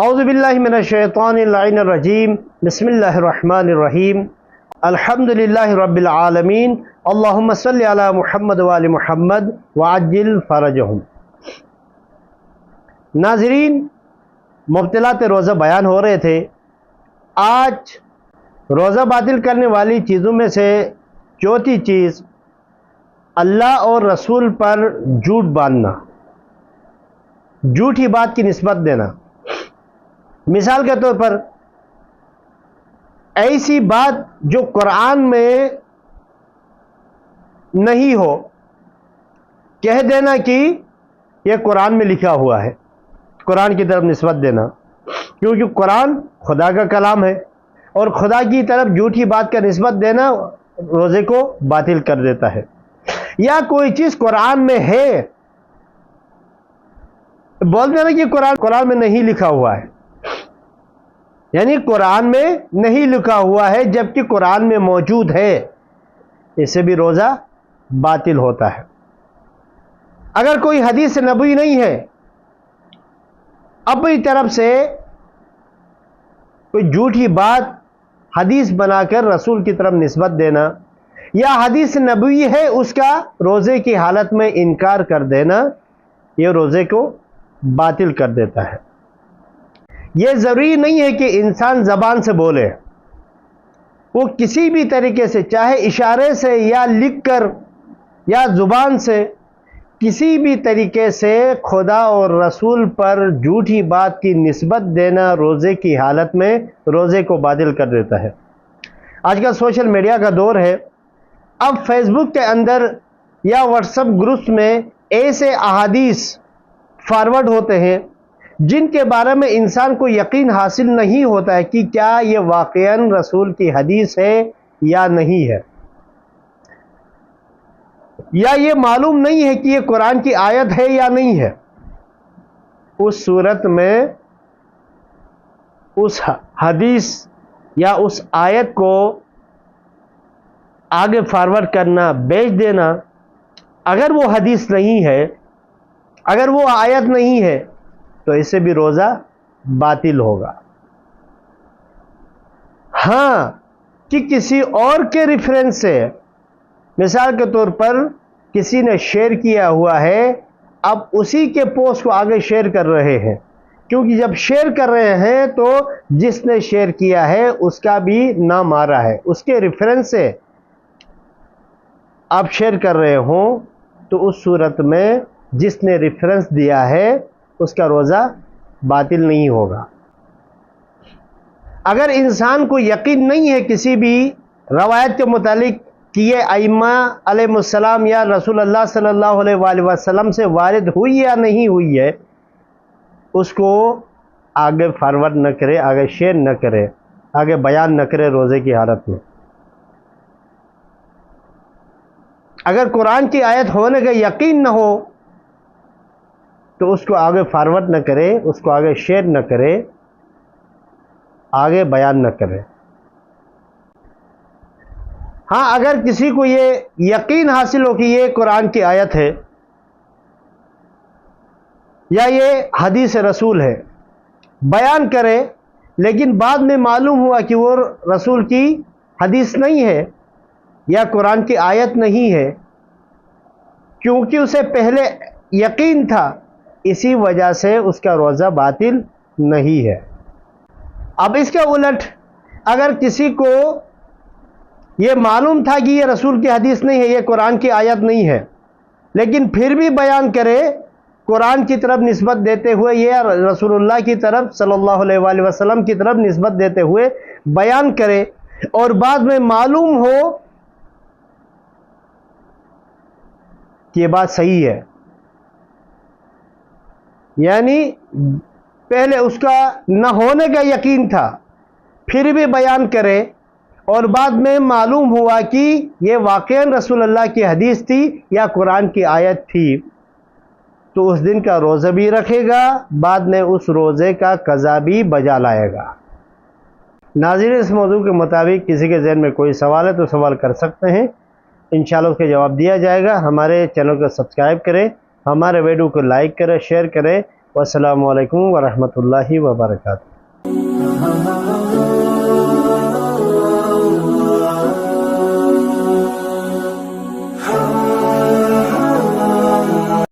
اعوذ باللہ من الشیطان اللعین الرجیم بسم اللہ الرحمن الرحیم الحمدللہ رب العالمین اللہم صلی علی محمد وآل محمد وعجل فرجہم۔ ناظرین، مبطلات روزہ بیان ہو رہے تھے۔ آج روزہ باطل کرنے والی چیزوں میں سے چوتھی چیز اللہ اور رسول پر جھوٹ باندھنا، جھوٹی بات کی نسبت دینا۔ مثال کے طور پر ایسی بات جو قرآن میں نہیں ہو کہہ دینا کہ یہ قرآن میں لکھا ہوا ہے، قرآن کی طرف نسبت دینا، کیونکہ قرآن خدا کا کلام ہے اور خدا کی طرف جھوٹی بات کا نسبت دینا روزے کو باطل کر دیتا ہے۔ یا کوئی چیز قرآن میں ہے بول دینا کہ قرآن میں نہیں لکھا ہوا ہے، یعنی قرآن میں نہیں لکھا ہوا ہے جبکہ قرآن میں موجود ہے، اس سے بھی روزہ باطل ہوتا ہے۔ اگر کوئی حدیث نبوی نہیں ہے، اپنی طرف سے کوئی جھوٹی بات حدیث بنا کر رسول کی طرف نسبت دینا، یا حدیث نبوی ہے اس کا روزے کی حالت میں انکار کر دینا، یہ روزے کو باطل کر دیتا ہے۔ یہ ضروری نہیں ہے کہ انسان زبان سے بولے، وہ کسی بھی طریقے سے، چاہے اشارے سے یا لکھ کر یا زبان سے، کسی بھی طریقے سے خدا اور رسول پر جھوٹی بات کی نسبت دینا روزے کی حالت میں روزے کو باطل کر دیتا ہے۔ آج کل سوشل میڈیا کا دور ہے، اب فیس بک کے اندر یا واٹس ایپ گروپس میں ایسے احادیث فارورڈ ہوتے ہیں جن کے بارے میں انسان کو یقین حاصل نہیں ہوتا ہے کہ کیا یہ واقعاً رسول کی حدیث ہے یا نہیں ہے، یا یہ معلوم نہیں ہے کہ یہ قرآن کی آیت ہے یا نہیں ہے۔ اس صورت میں اس حدیث یا اس آیت کو آگے فارورڈ کرنا، بیچ دینا، اگر وہ حدیث نہیں ہے، اگر وہ آیت نہیں ہے تو اس سے بھی روزہ باطل ہوگا۔ ہاں کہ کسی اور کے ریفرنس سے، مثال کے طور پر کسی نے شیئر کیا ہوا ہے، اب اسی کے پوسٹ کو آگے شیئر کر رہے ہیں، کیونکہ جب شیئر کر رہے ہیں تو جس نے شیئر کیا ہے اس کا بھی نام آ رہا ہے، اس کے ریفرنس سے آپ شیئر کر رہے ہوں تو اس صورت میں جس نے ریفرنس دیا ہے اس کا روزہ باطل نہیں ہوگا۔ اگر انسان کو یقین نہیں ہے کسی بھی روایت کے متعلق کہ یہ ائمہ علیہ السلام یا رسول اللہ صلی اللہ علیہ وآلہ وسلم سے وارد ہوئی یا نہیں ہوئی ہے، اس کو آگے فارورڈ نہ کرے، آگے شیئر نہ کرے، آگے بیان نہ کرے روزے کی حالت میں۔ اگر قرآن کی آیت ہونے کا یقین نہ ہو تو اس کو آگے فارورڈ نہ کرے، اس کو آگے شیئر نہ کرے، آگے بیان نہ کرے۔ ہاں اگر کسی کو یہ یقین حاصل ہو کہ یہ قرآن کی آیت ہے یا یہ حدیث رسول ہے، بیان کرے، لیکن بعد میں معلوم ہوا کہ وہ رسول کی حدیث نہیں ہے یا قرآن کی آیت نہیں ہے، کیونکہ اسے پہلے یقین تھا، اسی وجہ سے اس کا روزہ باطل نہیں ہے۔ اب اس کے الٹ اگر کسی کو یہ معلوم تھا کہ یہ رسول کی حدیث نہیں ہے، یہ قرآن کی آیت نہیں ہے، لیکن پھر بھی بیان کرے، قرآن کی طرف نسبت دیتے ہوئے یا رسول اللہ کی طرف صلی اللہ علیہ وآلہ وسلم کی طرف نسبت دیتے ہوئے بیان کرے، اور بعد میں معلوم ہو کہ یہ بات صحیح ہے، یعنی پہلے اس کا نہ ہونے کا یقین تھا پھر بھی بیان کرے، اور بعد میں معلوم ہوا کہ یہ واقعاً رسول اللہ کی حدیث تھی یا قرآن کی آیت تھی، تو اس دن کا روزہ بھی رکھے گا، بعد میں اس روزے کا قضا بھی بجا لائے گا۔ ناظرین، اس موضوع کے مطابق کسی کے ذہن میں کوئی سوال ہے تو سوال کر سکتے ہیں، انشاءاللہ اس کا جواب دیا جائے گا۔ ہمارے چینل کو سبسکرائب کریں، ہمارے ویڈیو کو لائک کریں، شیئر کریں، والسلام علیکم ورحمۃ اللہ وبرکاتہ.